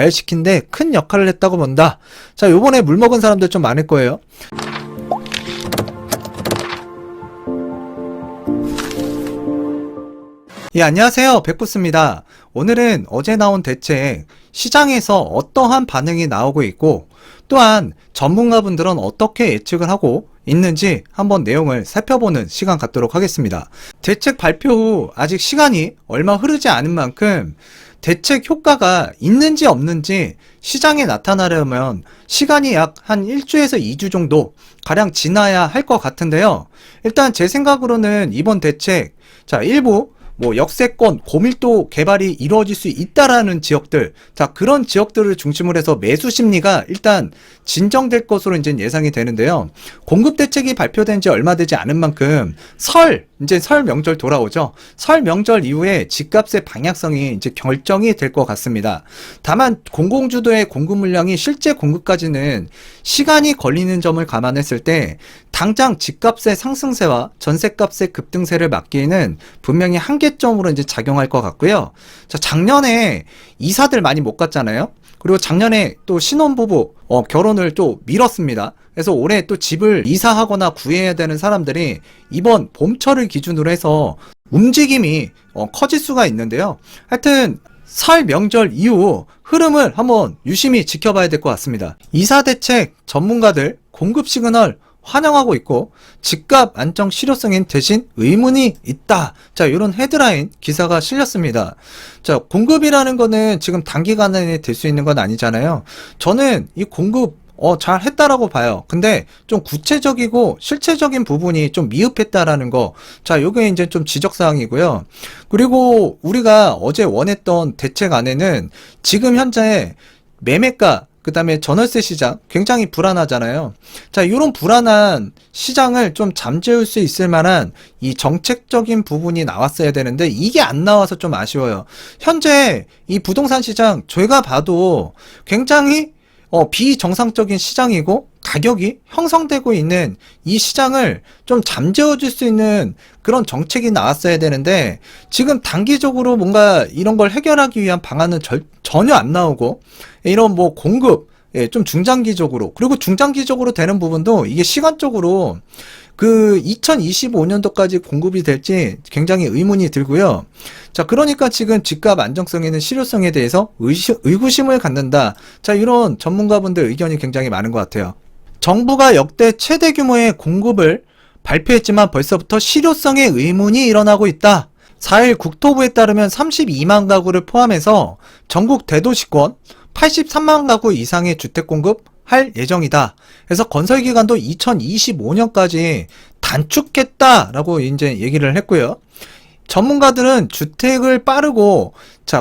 가열시킨 데 큰 역할을 했다고 본다. 자, 요번에 물 먹은 사람들 좀 많을 거예요. 예, 안녕하세요. 백부스입니다. 오늘은 어제 나온 대책, 시장에서 어떠한 반응이 나오고 있고, 또한 전문가분들은 어떻게 예측을 하고 있는지 한번 내용을 살펴보는 시간 갖도록 하겠습니다. 대책 발표 후 아직 시간이 얼마 흐르지 않은 만큼 대책 효과가 있는지 없는지 시장에 나타나려면 시간이 약 한 1주에서 2주 정도 가량 지나야 할 것 같은데요. 일단 제 생각으로는 이번 대책, 자, 일부 역세권, 고밀도 개발이 이루어질 수 있다라는 지역들, 자, 그런 지역들을 중심으로 해서 매수 심리가 일단 진정될 것으로 이제 예상이 되는데요. 공급 대책이 발표된 지 얼마 되지 않은 만큼 이제 설 명절 돌아오죠. 설 명절 이후에 집값의 방향성이 이제 결정이 될 것 같습니다. 다만 공공주도의 공급 물량이 실제 공급까지는 시간이 걸리는 점을 감안했을 때 당장 집값의 상승세와 전세값의 급등세를 막기에는 분명히 한계점으로 이제 작용할 것 같고요. 자, 작년에 이사들 많이 못 갔잖아요. 그리고 작년에 또 신혼부부 결혼을 또 미뤘습니다. 그래서 올해 또 집을 이사하거나 구해야 되는 사람들이 이번 봄철을 기준으로 해서 움직임이 커질 수가 있는데요. 하여튼 설 명절 이후 흐름을 한번 유심히 지켜봐야 될 것 같습니다. 이사 대책 전문가들 공급 시그널 환영하고 있고 집값 안정 실효성엔 대신 의문이 있다. 자, 이런 헤드라인 기사가 실렸습니다. 자, 공급이라는 거는 지금 단기간에 될 수 있는 건 아니잖아요. 저는 이 공급 잘 했다라고 봐요. 근데 좀 구체적이고 실체적인 부분이 좀 미흡했다라는 거. 자, 요게 이제 좀 지적사항이고요. 그리고 우리가 어제 원했던 대책 안에는 지금 현재 매매가, 그 다음에 전월세 시장 굉장히 불안하잖아요. 자, 이런 불안한 시장을 좀 잠재울 수 있을 만한 이 정책적인 부분이 나왔어야 되는데 이게 안 나와서 좀 아쉬워요. 현재 이 부동산 시장 저희가 봐도 굉장히 비정상적인 시장이고 가격이 형성되고 있는 이 시장을 좀 잠재워줄 수 있는 그런 정책이 나왔어야 되는데 지금 단기적으로 뭔가 이런 걸 해결하기 위한 방안은 전혀 안 나오고 이런 공급, 좀 중장기적으로, 그리고 중장기적으로 되는 부분도 이게 시간적으로 그 2025년도까지 공급이 될지 굉장히 의문이 들고요. 자, 그러니까 지금 집값 안정성에는 실효성에 대해서 의구심을 갖는다. 자, 이런 전문가분들 의견이 굉장히 많은 것 같아요. 정부가 역대 최대 규모의 공급을 발표했지만 벌써부터 실효성에 의문이 일어나고 있다. 4일 국토부에 따르면 32만 가구를 포함해서 전국 대도시권 83만 가구 이상의 주택 공급할 예정이다. 그래서 건설 기간도 2025년까지 단축했다라고 이제 얘기를 했고요. 전문가들은 주택을 빠르고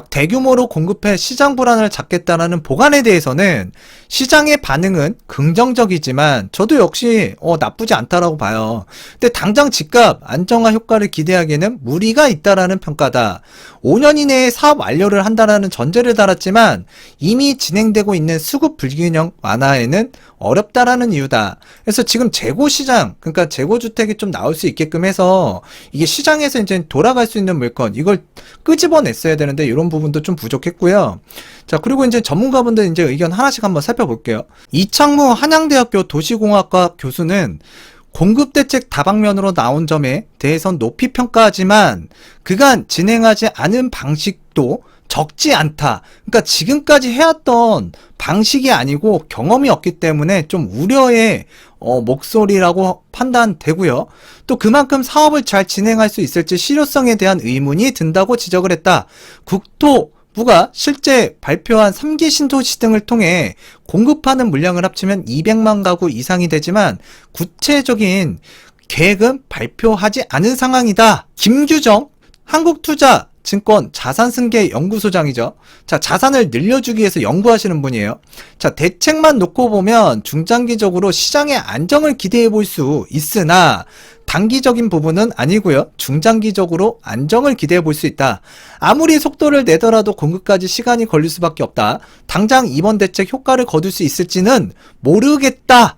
대규모로 공급해 시장 불안을 잡겠다라는 보관에 대해서는 시장의 반응은 긍정적이지만 저도 역시 나쁘지 않다라고 봐요. 근데 당장 집값 안정화 효과를 기대하기에는 무리가 있다라는 평가다. 5년 이내에 사업 완료를 한다라는 전제를 달았지만 이미 진행되고 있는 수급 불균형 완화에는 어렵다라는 이유다. 그래서 지금 재고 시장, 그러니까 재고 주택이 좀 나올 수 있게끔 해서 이게 시장에서 이제 돌아갈 수 있는 물건 이걸 끄집어냈어야 되는데 이런 부분도 좀 부족했고요. 자, 그리고 이제 전문가분들 이제 의견 하나씩 한번 살펴볼게요. 이창무 한양대학교 도시공학과 교수는 공급 대책 다방면으로 나온 점에 대해선 높이 평가하지만 그간 진행하지 않은 방식도 적지 않다. 그러니까 지금까지 해왔던 방식이 아니고 경험이 없기 때문에 좀 우려의 목소리라고 판단되고요. 또 그만큼 사업을 잘 진행할 수 있을지 실효성에 대한 의문이 든다고 지적을 했다. 국토부가 실제 발표한 3기 신도시 등을 통해 공급하는 물량을 합치면 200만 가구 이상이 되지만 구체적인 계획은 발표하지 않은 상황이다. 김규정 한국투자 증권 자산승계 연구소장이죠. 자, 자산을 늘려주기 위해서 연구하시는 분이에요. 자, 대책만 놓고 보면 중장기적으로 시장의 안정을 기대해 볼 수 있으나 단기적인 부분은 아니고요. 중장기적으로 안정을 기대해 볼 수 있다. 아무리 속도를 내더라도 공급까지 시간이 걸릴 수밖에 없다. 당장 이번 대책 효과를 거둘 수 있을지는 모르겠다.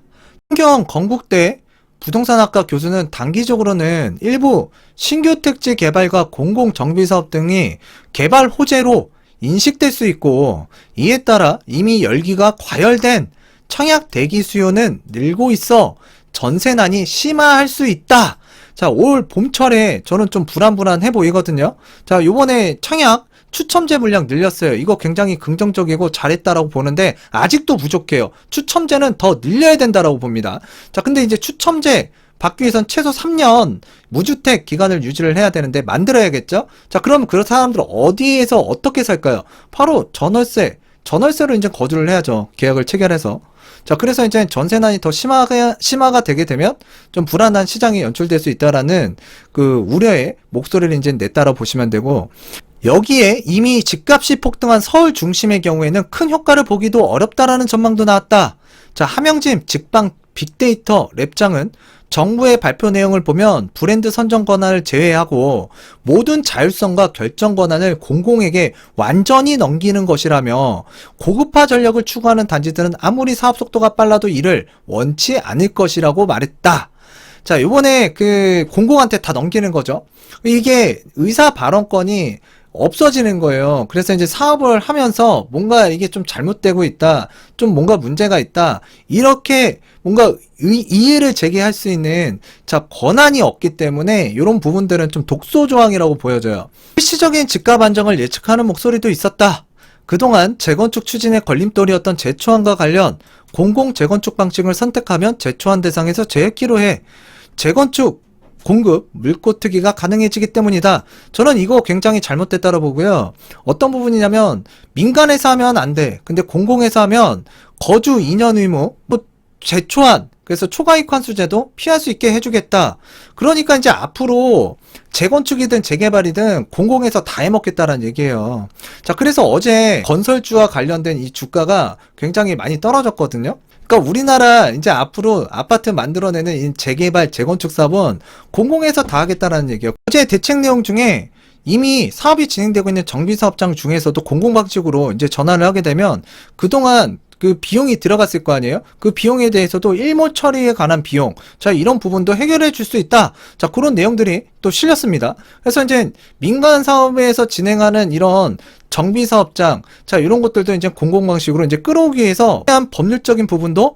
한경 건국대 부동산학과 교수는 단기적으로는 일부 신규 택지 개발과 공공정비사업 등이 개발 호재로 인식될 수 있고, 이에 따라 이미 열기가 과열된 청약 대기 수요는 늘고 있어 전세난이 심화할 수 있다. 자, 올 봄철에 저는 좀 불안불안해 보이거든요. 자, 요번에 청약 추첨제 물량 늘렸어요. 이거 굉장히 긍정적이고 잘했다라고 보는데 아직도 부족해요. 추첨제는 더 늘려야 된다라고 봅니다. 자, 근데 이제 추첨제 받기 위해선 최소 3년 무주택 기간을 유지를 해야 되는데 만들어야겠죠? 자, 그럼 그 사람들 어디에서 어떻게 살까요? 바로 전월세로 이제 거주를 해야죠. 계약을 체결해서. 자, 그래서 이제 전세난이 더 심화가 되게 되면 좀 불안한 시장이 연출될 수 있다라는 그 우려의 목소리를 이제 냈다라 보시면 되고, 여기에 이미 집값이 폭등한 서울 중심의 경우에는 큰 효과를 보기도 어렵다라는 전망도 나왔다. 자, 함영진 직방 빅데이터 랩장은 정부의 발표 내용을 보면 브랜드 선정 권한을 제외하고 모든 자율성과 결정 권한을 공공에게 완전히 넘기는 것이라며 고급화 전략을 추구하는 단지들은 아무리 사업 속도가 빨라도 이를 원치 않을 것이라고 말했다. 자, 요번에 그 공공한테 다 넘기는 거죠. 이게 의사 발언권이 없어지는 거예요. 그래서 이제 사업을 하면서 뭔가 이게 좀 잘못되고 있다, 좀 뭔가 문제가 있다, 이렇게 뭔가 이의를 제기할 수 있는 권한이 없기 때문에 이런 부분들은 좀 독소 조항이라고 보여져요. 일시적인 집값 안정을 예측하는 목소리도 있었다. 그동안 재건축 추진의 걸림돌이었던 재초안과 관련 공공 재건축 방식을 선택하면 재초안 대상에서 제외키로 해 재건축 공급 물고 트기가 가능해지기 때문이다. 저는 이거 굉장히 잘못됐다고 보고요. 어떤 부분이냐면 민간에서 하면 안 돼. 근데 공공에서 하면 거주 2년 의무, 재초안, 그래서 초과이익 환수제도 피할 수 있게 해주겠다. 그러니까 이제 앞으로 재건축이든 재개발이든 공공에서 다 해먹겠다라는 얘기예요. 자, 그래서 어제 건설주와 관련된 이 주가가 굉장히 많이 떨어졌거든요. 그러니까 우리나라 이제 앞으로 아파트 만들어내는 이 재개발, 재건축 사업은 공공에서 다 하겠다라는 얘기예요. 어제 대책 내용 중에 이미 사업이 진행되고 있는 정비사업장 중에서도 공공 방식으로 이제 전환을 하게 되면 그동안 그 비용이 들어갔을 거 아니에요? 그 비용에 대해서도 일몰 처리에 관한 비용, 자, 이런 부분도 해결해 줄 수 있다. 자, 그런 내용들이 또 실렸습니다. 그래서 이제 민간 사업에서 진행하는 이런 정비사업장, 자, 이런 것들도 이제 공공 방식으로 이제 끌어오기 위해서 대한 법률적인 부분도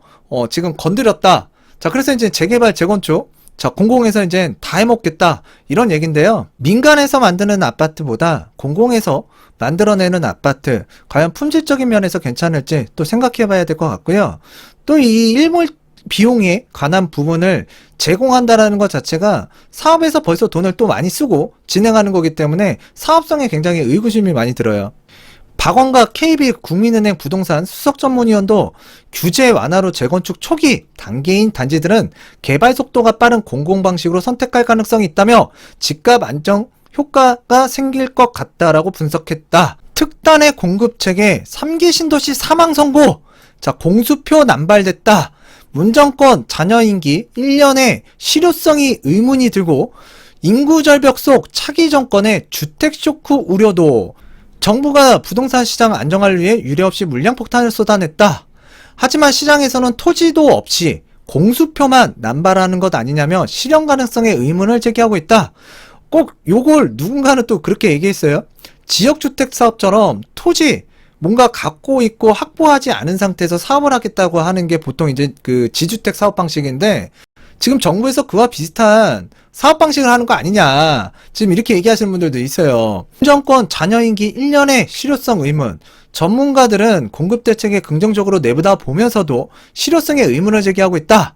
지금 건드렸다. 자, 그래서 이제 재개발, 재건축, 자, 공공에서 이제 다 해먹겠다, 이런 얘기인데요. 민간에서 만드는 아파트보다 공공에서 만들어내는 아파트, 과연 품질적인 면에서 괜찮을지 또 생각해 봐야 될 것 같고요. 또 이 일몰 비용에 관한 부분을 제공한다라는 것 자체가 사업에서 벌써 돈을 또 많이 쓰고 진행하는 거기 때문에 사업성에 굉장히 의구심이 많이 들어요. 박원갑 KB 국민은행 부동산 수석전문위원도 규제 완화로 재건축 초기 단계인 단지들은 개발 속도가 빠른 공공 방식으로 선택할 가능성이 있다며 집값 안정 효과가 생길 것 같다라고 분석했다. 특단의 공급체계 3기 신도시 사망 선고. 자, 공수표 남발됐다. 문정권 자녀 임기 1년에 실효성이 의문이 들고 인구 절벽 속 차기 정권의 주택 쇼크 우려도. 정부가 부동산 시장 안정화를 위해 유례없이 물량 폭탄을 쏟아냈다. 하지만 시장에서는 토지도 없이 공수표만 남발하는 것 아니냐며 실현 가능성에 의문을 제기하고 있다. 꼭 요걸 누군가는 또 그렇게 얘기했어요. 지역주택 사업처럼 토지 뭔가 갖고 있고 확보하지 않은 상태에서 사업을 하겠다고 하는 게 보통 이제 그 지주택 사업 방식인데, 지금 정부에서 그와 비슷한 사업 방식을 하는 거 아니냐, 지금 이렇게 얘기하시는 분들도 있어요. 문정권 자녀임기 1년의 실효성 의문. 전문가들은 공급 대책에 긍정적으로 내보다 보면서도 실효성에 의문을 제기하고 있다.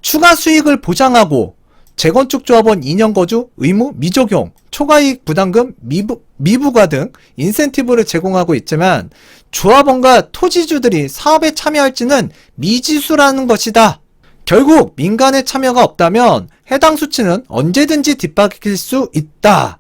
추가 수익을 보장하고 재건축 조합원 2년 거주 의무 미적용, 초과이익 부담금 미부과 등 인센티브를 제공하고 있지만 조합원과 토지주들이 사업에 참여할지는 미지수라는 것이다. 결국 민간의 참여가 없다면 해당 수치는 언제든지 뒷받칠 수 있다.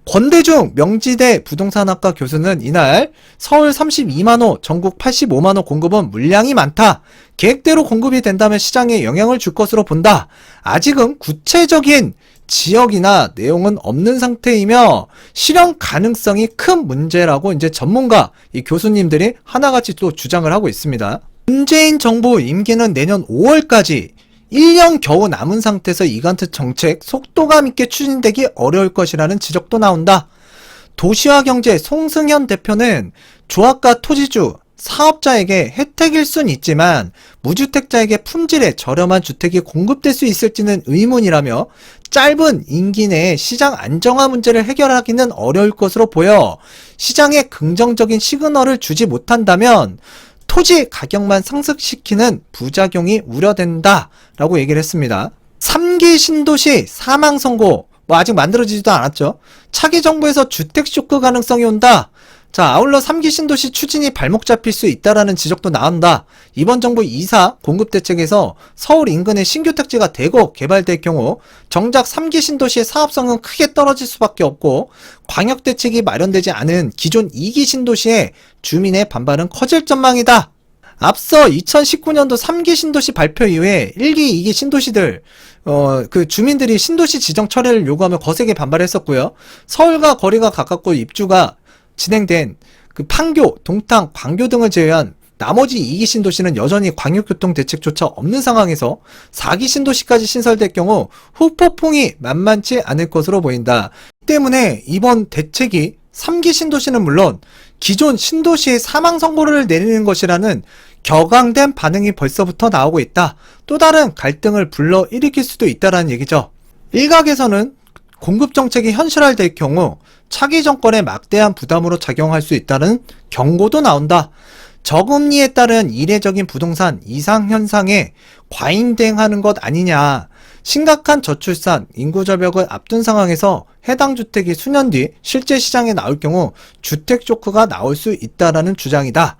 권대중 명지대 부동산학과 교수는 이날 서울 32만호, 전국 85만호 공급은 물량이 많다. 계획대로 공급이 된다면 시장에 영향을 줄 것으로 본다. 아직은 구체적인 지역이나 내용은 없는 상태이며 실현 가능성이 큰 문제라고 이제 전문가, 이 교수님들이 하나같이 또 주장을 하고 있습니다. 문재인 정부 임기는 내년 5월까지 1년 겨우 남은 상태에서 이간트 정책 속도감 있게 추진되기 어려울 것이라는 지적도 나온다. 도시화경제 송승현 대표는 조합과 토지주, 사업자에게 혜택일 순 있지만 무주택자에게 품질의 저렴한 주택이 공급될 수 있을지는 의문이라며 짧은 임기 내에 시장 안정화 문제를 해결하기는 어려울 것으로 보여 시장에 긍정적인 시그널을 주지 못한다면 토지 가격만 상승시키는 부작용이 우려된다 라고 얘기를 했습니다. 3기 신도시 사망 선고 아직 만들어지지도 않았죠. 차기 정부에서 주택 쇼크 가능성이 온다. 자, 아울러 3기 신도시 추진이 발목 잡힐 수 있다라는 지적도 나온다. 이번 정부 2사 공급대책에서 서울 인근에 신규 택지가 대거 개발될 경우 정작 3기 신도시의 사업성은 크게 떨어질 수밖에 없고 광역대책이 마련되지 않은 기존 2기 신도시에 주민의 반발은 커질 전망이다. 앞서 2019년도 3기 신도시 발표 이후에 1기, 2기 신도시들 그 주민들이 신도시 지정 철회를 요구하며 거세게 반발했었고요. 서울과 거리가 가깝고 입주가 진행된 그 판교, 동탄, 광교 등을 제외한 나머지 2기 신도시는 여전히 광역교통 대책조차 없는 상황에서 4기 신도시까지 신설될 경우 후폭풍이 만만치 않을 것으로 보인다. 때문에 이번 대책이 3기 신도시는 물론 기존 신도시의 사망 선고를 내리는 것이라는 격앙된 반응이 벌써부터 나오고 있다. 또 다른 갈등을 불러일으킬 수도 있다는 얘기죠. 일각에서는 공급 정책이 현실화될 경우 차기 정권에 막대한 부담으로 작용할 수 있다는 경고도 나온다. 저금리에 따른 이례적인 부동산 이상 현상에 과잉대응하는 것 아니냐. 심각한 저출산, 인구 절벽을 앞둔 상황에서 해당 주택이 수년 뒤 실제 시장에 나올 경우 주택 쇼크가 나올 수 있다라는 주장이다.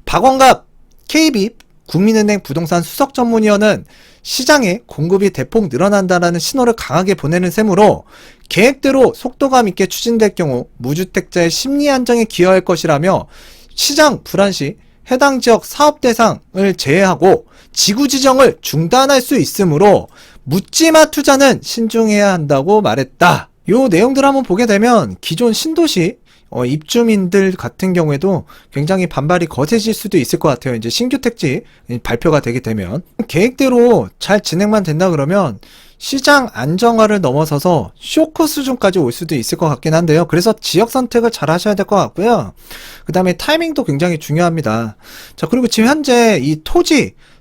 박원갑 KB 국민은행 부동산 수석 전문위원은 시장에 공급이 대폭 늘어난다는 신호를 강하게 보내는 셈으로 계획대로 속도감 있게 추진될 경우 무주택자의 심리 안정에 기여할 것이라며 시장 불안 시 해당 지역 사업 대상을 제외하고 지구 지정을 중단할 수 있으므로 묻지마 투자는 신중해야 한다고 말했다. 요 내용들 한번 보게 되면 기존 신도시 입주민들 같은 경우에도 굉장히 반발이 거세질 수도 있을 것 같아요. 이제 신규 택지 발표가 되게 되면 계획대로 잘 진행만 된다 그러면 시장 안정화를 넘어서서 쇼크 수준까지 올 수도 있을 것 같긴 한데요. 그래서 지역 선택을 잘 하셔야 될 것 같고요. 그 다음에 타이밍도 굉장히 중요합니다. 자, 그리고 지금 현재 이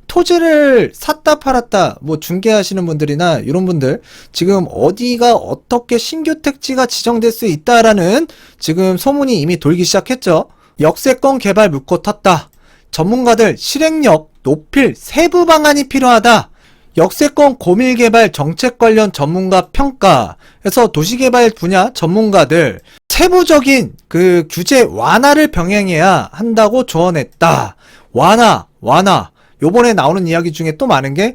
토지를 샀다 팔았다 뭐 중개하시는 분들이나 이런 분들 지금 어디가 어떻게 신규 택지가 지정될 수 있다라는 지금 소문이 이미 돌기 시작했죠. 역세권 개발 묻고 텄다. 전문가들 실행력 높일 세부 방안이 필요하다. 역세권 고밀개발 정책 관련 전문가 평가에서 도시개발 분야 전문가들 세부적인 그 규제 완화를 병행해야 한다고 조언했다. 완화. 요번에 나오는 이야기 중에 또 많은 게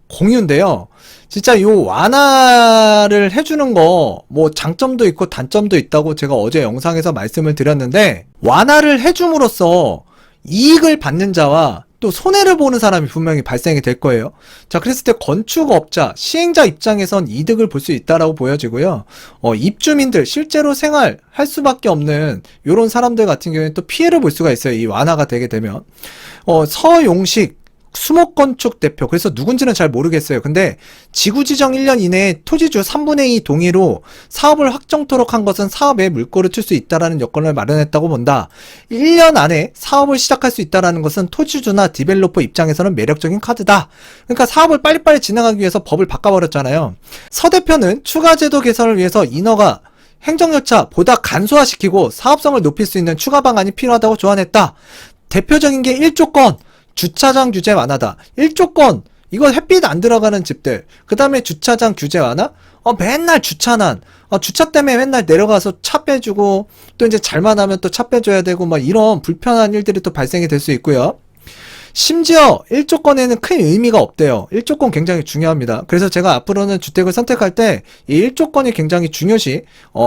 공유인데요. 진짜 요 완화를 해주는 거 뭐 장점도 있고 단점도 있다고 제가 어제 영상에서 말씀을 드렸는데 완화를 해줌으로써 이익을 받는 자와 또 손해를 보는 사람이 분명히 발생이 될 거예요. 자, 그랬을 때 건축업자, 시행자 입장에선 이득을 볼 수 있다라고 보여지고요. 입주민들 실제로 생활할 수밖에 없는 요런 사람들 같은 경우에 또 피해를 볼 수가 있어요. 이 완화가 되게 되면. 서용식 수목건축 대표, 그래서 누군지는 잘 모르겠어요. 근데 지구지정 1년 이내에 토지주 3분의 2 동의로 사업을 확정토록 한 것은 사업에 물꼬를 칠 수 있다라는 여건을 마련했다고 본다. 1년 안에 사업을 시작할 수 있다라는 것은 토지주나 디벨로퍼 입장에서는 매력적인 카드다. 그러니까 사업을 빨리빨리 진행하기 위해서 법을 바꿔버렸잖아요. 서 대표는 추가 제도 개선을 위해서 인허가 행정절차 보다 간소화시키고 사업성을 높일 수 있는 추가 방안이 필요하다고 조언했다. 대표적인 게 1조건 주차장 규제 완화다. 1조건 이거 햇빛 안 들어가는 집들, 그 다음에 주차장 규제 완화, 맨날 주차난, 주차 때문에 맨날 내려가서 차 빼주고 또 이제 잘만 하면 또 차 빼줘야 되고 막 이런 불편한 일들이 또 발생이 될 수 있고요. 심지어 1조건에는 큰 의미가 없대요. 1조건 굉장히 중요합니다. 그래서 제가 앞으로는 주택을 선택할 때 이 1조건이 굉장히 중요시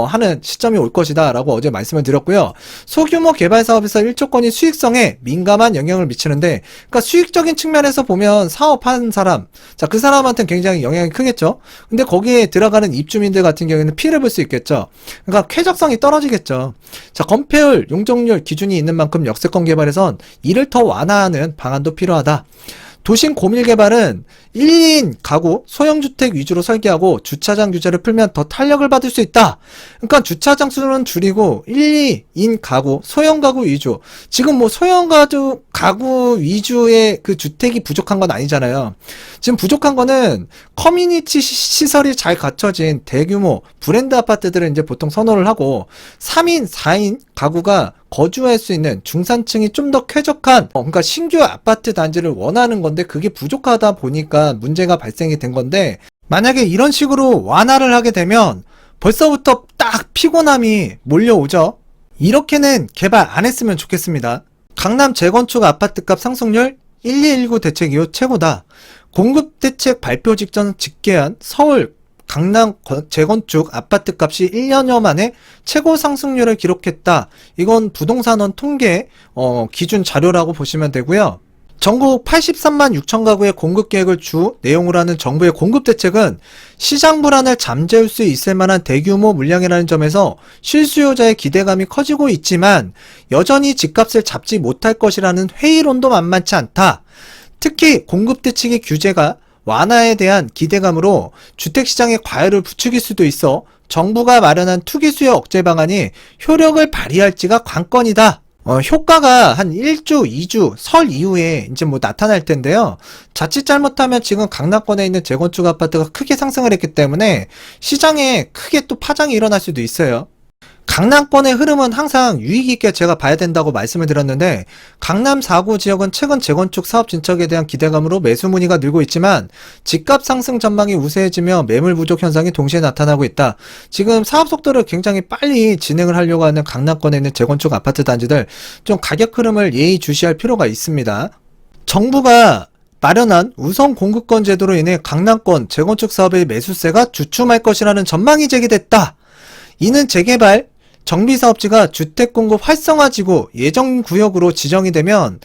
하는 시점이 올 것이다 라고 어제 말씀을 드렸고요. 소규모 개발 사업에서 1조건이 수익성에 민감한 영향을 미치는데, 그러니까 수익적인 측면에서 보면 사업하는 사람, 자, 그 사람한테는 굉장히 영향이 크겠죠. 근데 거기에 들어가는 입주민들 같은 경우에는 피해를 볼 수 있겠죠. 그러니까 쾌적성이 떨어지겠죠. 자, 건폐율, 용적률 기준이 있는 만큼 역세권 개발에선 이를 더 완화하는 방안도 필요하다. 도심 고밀 개발은 1, 2인 가구, 소형주택 위주로 설계하고 주차장 규제를 풀면 더 탄력을 받을 수 있다. 그러니까 주차장 수는 줄이고 1, 2인 가구, 소형 가구 위주. 지금 뭐 소형 가구 위주의 그 주택이 부족한 건 아니잖아요. 지금 부족한 거는 커뮤니티 시설이 잘 갖춰진 대규모 브랜드 아파트들을 이제 보통 선호를 하고 3인, 4인 가구가 거주할 수 있는 중산층이 좀 더 쾌적한 그러니까 신규 아파트 단지를 원하는 건데 그게 부족하다 보니까 문제가 발생이 된 건데 만약에 이런 식으로 완화를 하게 되면 벌써부터 딱 피곤함이 몰려오죠. 이렇게는 개발 안 했으면 좋겠습니다. 강남 재건축 아파트값 상승률 1219 대책 이후 최고다. 공급 대책 발표 직전 집계한 서울 강남 재건축 아파트 값이 1년여 만에 최고 상승률을 기록했다. 이건 부동산원 통계 기준 자료라고 보시면 되고요. 전국 83만 6천 가구의 공급 계획을 주 내용으로 하는 정부의 공급 대책은 시장 불안을 잠재울 수 있을 만한 대규모 물량이라는 점에서 실수요자의 기대감이 커지고 있지만 여전히 집값을 잡지 못할 것이라는 회의론도 만만치 않다. 특히 공급 대책의 규제가 완화에 대한 기대감으로 주택시장의 과열을 부추길 수도 있어 정부가 마련한 투기 수요 억제 방안이 효력을 발휘할지가 관건이다. 효과가 한 1주, 2주, 설 이후에 이제 뭐 나타날 텐데요. 자칫 잘못하면 지금 강남권에 있는 재건축 아파트가 크게 상승을 했기 때문에 시장에 크게 또 파장이 일어날 수도 있어요. 강남권의 흐름은 항상 유의 있게 제가 봐야 된다고 말씀을 드렸는데 강남 4구 지역은 최근 재건축 사업 진척에 대한 기대감으로 매수 문의가 늘고 있지만 집값 상승 전망이 우세해지며 매물 부족 현상이 동시에 나타나고 있다. 지금 사업 속도를 굉장히 빨리 진행을 하려고 하는 강남권에 있는 재건축 아파트 단지들 좀 가격 흐름을 예의주시할 필요가 있습니다. 정부가 마련한 우선 공급권 제도로 인해 강남권 재건축 사업의 매수세가 주춤할 것이라는 전망이 제기됐다. 이는 재개발 정비사업지가 주택공급 활성화지구 예정구역으로 지정이 되면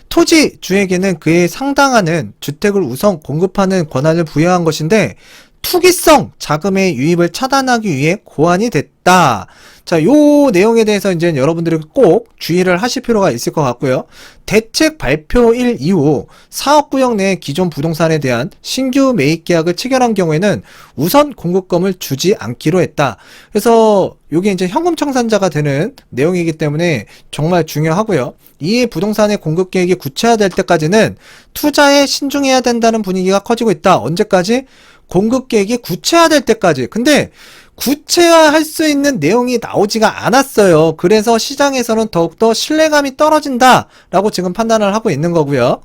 토지주에게는 그에 상당하는 주택을 우선 공급하는 권한을 부여한 것인데 투기성 자금의 유입을 차단하기 위해 고안이 됐다. 자, 요 내용에 대해서 이제 여러분들이 꼭 주의를 하실 필요가 있을 것 같고요. 대책 발표일 이후 사업구역 내 기존 부동산에 대한 신규 매입 계약을 체결한 경우에는 우선 공급권을 주지 않기로 했다. 그래서 요게 이제 현금 청산자가 되는 내용이기 때문에 정말 중요하고요. 이에 부동산의 공급 계획이 구체화될 때까지는 투자에 신중해야 된다는 분위기가 커지고 있다. 언제까지? 공급 계획이 구체화될 때까지. 근데 구체화할 수 있는 내용이 나오지가 않았어요. 그래서 시장에서는 더욱더 신뢰감이 떨어진다라고 지금 판단을 하고 있는 거고요.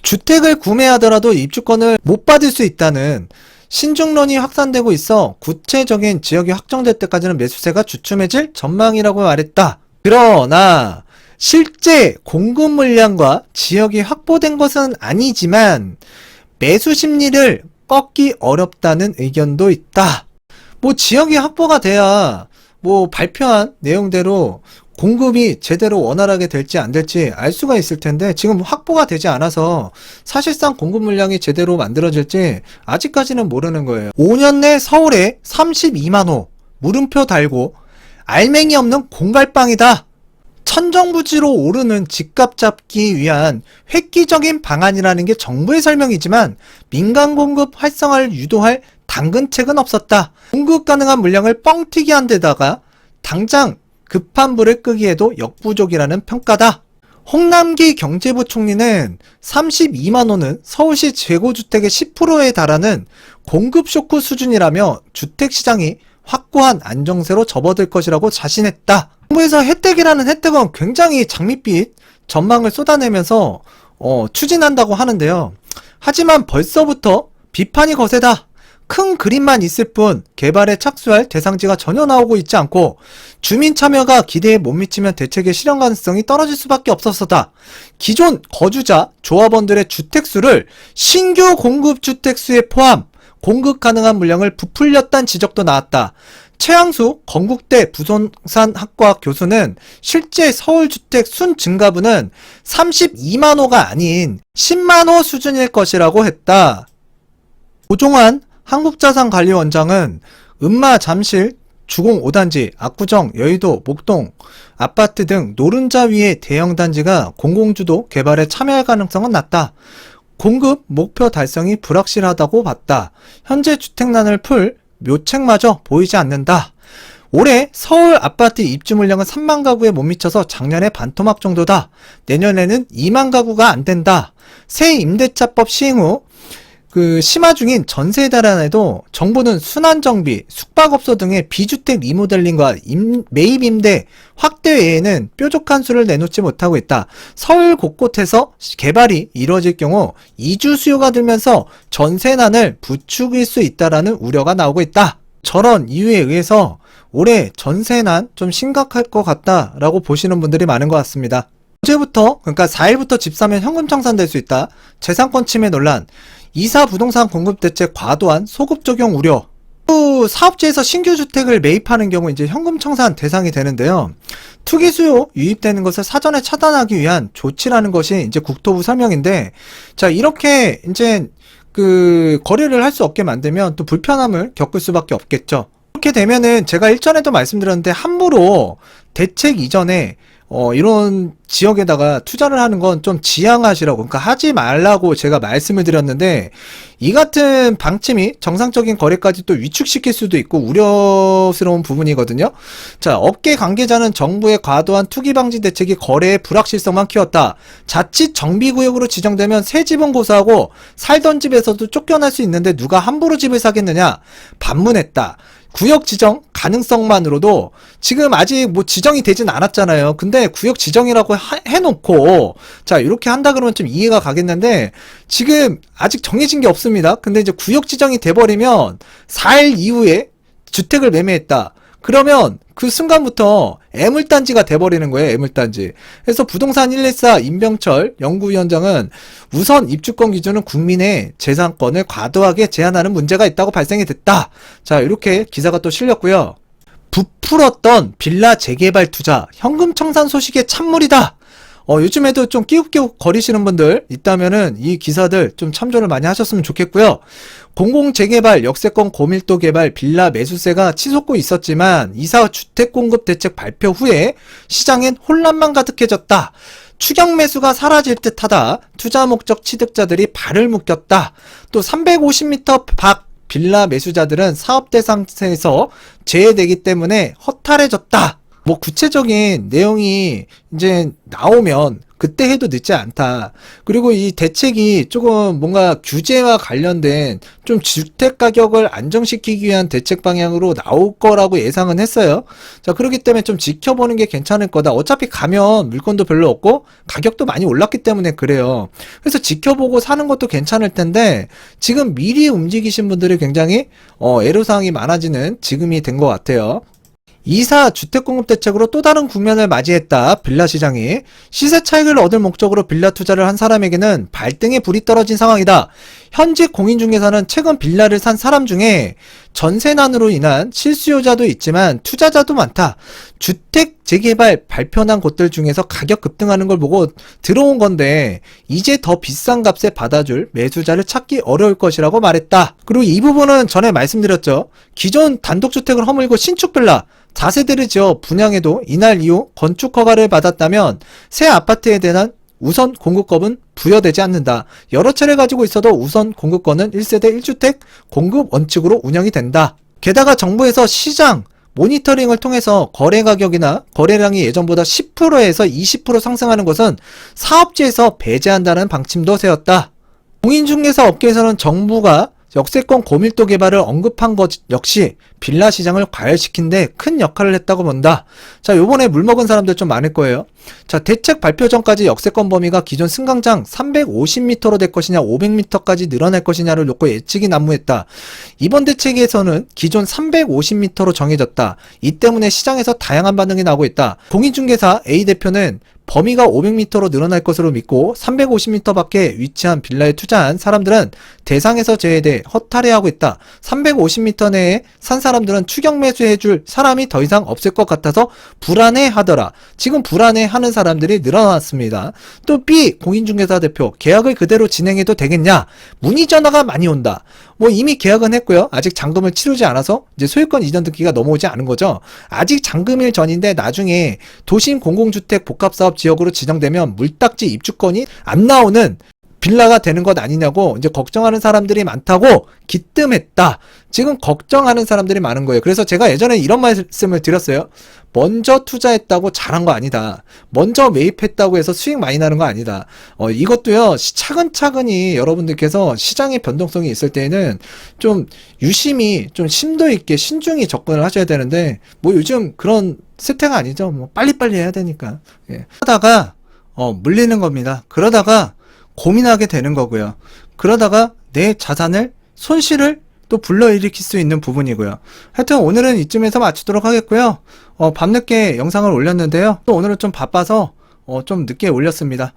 주택을 구매하더라도 입주권을 못 받을 수 있다는 신중론이 확산되고 있어 구체적인 지역이 확정될 때까지는 매수세가 주춤해질 전망이라고 말했다. 그러나 실제 공급 물량과 지역이 확보된 것은 아니지만 매수 심리를 꺾기 어렵다는 의견도 있다. 뭐 지역이 확보가 돼야 뭐 발표한 내용대로 공급이 제대로 원활하게 될지 안 될지 알 수가 있을 텐데 지금 확보가 되지 않아서 사실상 공급 물량이 제대로 만들어질지 아직까지는 모르는 거예요. 5년 내 서울에 32만 호 물음표 달고 알맹이 없는 공갈빵이다. 천정부지로 오르는 집값 잡기 위한 획기적인 방안이라는 게 정부의 설명이지만 민간 공급 활성화를 유도할 당근책은 없었다. 공급 가능한 물량을 뻥튀기 한 데다가 당장 급한 불을 끄기에도 역부족이라는 평가다. 홍남기 경제부 총리는 32만 호는 서울시 재고주택의 10%에 달하는 공급 쇼크 수준이라며 주택시장이 확고한 안정세로 접어들 것이라고 자신했다. 정부에서 혜택이라는 혜택은 굉장히 장밋빛 전망을 쏟아내면서 추진한다고 하는데요. 하지만 벌써부터 비판이 거세다. 큰 그림만 있을 뿐 개발에 착수할 대상지가 전혀 나오고 있지 않고 주민 참여가 기대에 못 미치면 대책의 실현 가능성이 떨어질 수밖에 없었다. 기존 거주자, 조합원들의 주택수를 신규 공급 주택수에 포함 공급 가능한 물량을 부풀렸다는 지적도 나왔다. 최양수 건국대 부동산학과 교수는 실제 서울주택 순 증가분은 32만 호가 아닌 10만 호 수준일 것이라고 했다. 고종환 한국자산관리원장은 음마, 잠실, 주공 5단지, 압구정, 여의도, 목동, 아파트 등 노른자 위의 대형 단지가 공공주도 개발에 참여할 가능성은 낮다. 공급 목표 달성이 불확실하다고 봤다. 현재 주택난을 풀 묘책마저 보이지 않는다. 올해 서울 아파트 입주 물량은 3만 가구에 못 미쳐서 작년에 반토막 정도다. 내년에는 2만 가구가 안 된다. 새 임대차법 시행 후 심화 중인 전세 대란에도 정부는 순환정비, 숙박업소 등의 비주택 리모델링과 매입 임대 확대 외에는 뾰족한 수를 내놓지 못하고 있다. 서울 곳곳에서 개발이 이루어질 경우 이주 수요가 들면서 전세난을 부추길 수 있다라는 우려가 나오고 있다. 저런 이유에 의해서 올해 전세난 좀 심각할 것 같다라고 보시는 분들이 많은 것 같습니다. 어제부터, 그러니까 4일부터 집 사면 현금 청산될 수 있다. 재산권 침해 논란, 이사 부동산 공급 대책 과도한 소급 적용 우려. 또 사업지에서 신규 주택을 매입하는 경우 이제 현금 청산 대상이 되는데요. 투기 수요 유입되는 것을 사전에 차단하기 위한 조치라는 것이 이제 국토부 설명인데, 자, 이렇게 이제 거래를 할 수 없게 만들면 또 불편함을 겪을 수밖에 없겠죠. 이렇게 되면은 제가 일전에도 말씀드렸는데 함부로 대책 이전에 이런 지역에다가 투자를 하는 건 좀 지양하시라고, 그러니까 하지 말라고 제가 말씀을 드렸는데, 이 같은 방침이 정상적인 거래까지 또 위축시킬 수도 있고 우려스러운 부분이거든요. 자, 업계 관계자는 정부의 과도한 투기 방지 대책이 거래의 불확실성만 키웠다. 자칫 정비구역으로 지정되면 새 집은 고사하고 살던 집에서도 쫓겨날 수 있는데 누가 함부로 집을 사겠느냐 반문했다. 구역 지정 가능성만으로도 지금 아직 뭐 지정이 되진 않았잖아요. 근데 구역 지정이라고 해놓고 자 이렇게 한다 그러면 좀 이해가 가겠는데 지금 아직 정해진 게 없습니다. 근데 이제 구역 지정이 돼버리면 4일 이후에 주택을 매매했다. 그러면 그 순간부터 애물단지가 돼버리는 거예요. 애물단지. 그래서 부동산 114 임병철 연구위원장은 우선 입주권 기준은 국민의 재산권을 과도하게 제한하는 문제가 있다고 발생이 됐다. 자, 이렇게 기사가 또 실렸고요. 부풀었던 빌라 재개발 투자 현금 청산 소식에 찬물이다. 요즘에도 좀 끼욱끼욱 거리시는 분들 있다면은 이 기사들 좀 참조를 많이 하셨으면 좋겠고요. 공공재개발, 역세권 고밀도 개발, 빌라 매수세가 치솟고 있었지만 이사 주택공급 대책 발표 후에 시장엔 혼란만 가득해졌다. 추경 매수가 사라질 듯하다. 투자 목적 취득자들이 발을 묶였다. 또 350m 밖 빌라 매수자들은 사업 대상에서 제외되기 때문에 허탈해졌다. 뭐 구체적인 내용이 이제 나오면 그때 해도 늦지 않다. 그리고 이 대책이 조금 뭔가 규제와 관련된 좀 주택 가격을 안정시키기 위한 대책 방향으로 나올 거라고 예상은 했어요. 자, 그렇기 때문에 좀 지켜보는 게 괜찮을 거다. 어차피 가면 물건도 별로 없고 가격도 많이 올랐기 때문에 그래요. 그래서 지켜보고 사는 것도 괜찮을 텐데 지금 미리 움직이신 분들이 굉장히 애로사항이 많아지는 지금이 된 것 같아요. 이사 주택공급 대책으로 또 다른 국면을 맞이했다. 빌라 시장이 시세 차익을 얻을 목적으로 빌라 투자를 한 사람에게는 발등에 불이 떨어진 상황이다. 현직 공인중개사는 최근 빌라를 산 사람 중에 전세난으로 인한 실수요자도 있지만 투자자도 많다. 주택 재개발 발표난 곳들 중에서 가격 급등하는 걸 보고 들어온 건데 이제 더 비싼 값에 받아줄 매수자를 찾기 어려울 것이라고 말했다. 그리고 이 부분은 전에 말씀드렸죠. 기존 단독주택을 허물고 신축 빌라 4세대를 지어 분양해도 이날 이후 건축 허가를 받았다면 새 아파트에 대한 우선 공급권은 부여되지 않는다. 여러 채를 가지고 있어도 우선 공급권은 1세대 1주택 공급 원칙으로 운영이 된다. 게다가 정부에서 시장 모니터링을 통해서 거래 가격이나 거래량이 예전보다 10%에서 20% 상승하는 것은 사업지에서 배제한다는 방침도 세웠다. 공인중개사 업계에서는 정부가 역세권 고밀도 개발을 언급한 것 역시 빌라 시장을 과열시킨 데 큰 역할을 했다고 본다. 자, 요번에 물먹은 사람들 좀 많을 거예요. 자, 대책 발표 전까지 역세권 범위가 기존 승강장 350m로 될 것이냐 500m까지 늘어날 것이냐를 놓고 예측이 난무했다. 이번 대책에서는 기존 350m로 정해졌다. 이 때문에 시장에서 다양한 반응이 나오고 있다. 공인중개사 A 대표는 범위가 500m로 늘어날 것으로 믿고 350m 밖에 위치한 빌라에 투자한 사람들은 대상에서 제외돼 허탈해하고 있다. 350m 내에 산 사람들은 추경 매수해줄 사람이 더 이상 없을 것 같아서 불안해하더라. 지금 불안해하는 사람들이 늘어났습니다. 또 B 공인중개사 대표 계약을 그대로 진행해도 되겠냐? 문의 전화가 많이 온다. 뭐 이미 계약은 했고요. 아직 잔금을 치르지 않아서 이제 소유권 이전 등기가 넘어오지 않은 거죠. 아직 잔금일 전인데 나중에 도심 공공주택 복합사업 지역으로 지정되면 물딱지 입주권이 안 나오는 빌라가 되는 것 아니냐고 이제 걱정하는 사람들이 많다고 기뜸했다. 지금 걱정하는 사람들이 많은 거예요. 그래서 제가 예전에 이런 말씀을 드렸어요. 먼저 투자했다고 잘한 거 아니다. 먼저 매입했다고 해서 수익 많이 나는 거 아니다. 이것도요, 차근차근히 여러분들께서 시장의 변동성이 있을 때에는 좀 유심히, 좀 심도 있게 신중히 접근을 하셔야 되는데, 뭐 요즘 그런 세태가 아니죠. 뭐 빨리빨리 해야 되니까. 예. 그러다가, 물리는 겁니다. 그러다가 고민하게 되는 거고요. 그러다가 내 자산을 손실을 또 불러일으킬 수 있는 부분이고요. 하여튼 오늘은 이쯤에서 마치도록 하겠고요. 밤늦게 영상을 올렸는데요. 또 오늘은 좀 바빠서 좀 늦게 올렸습니다.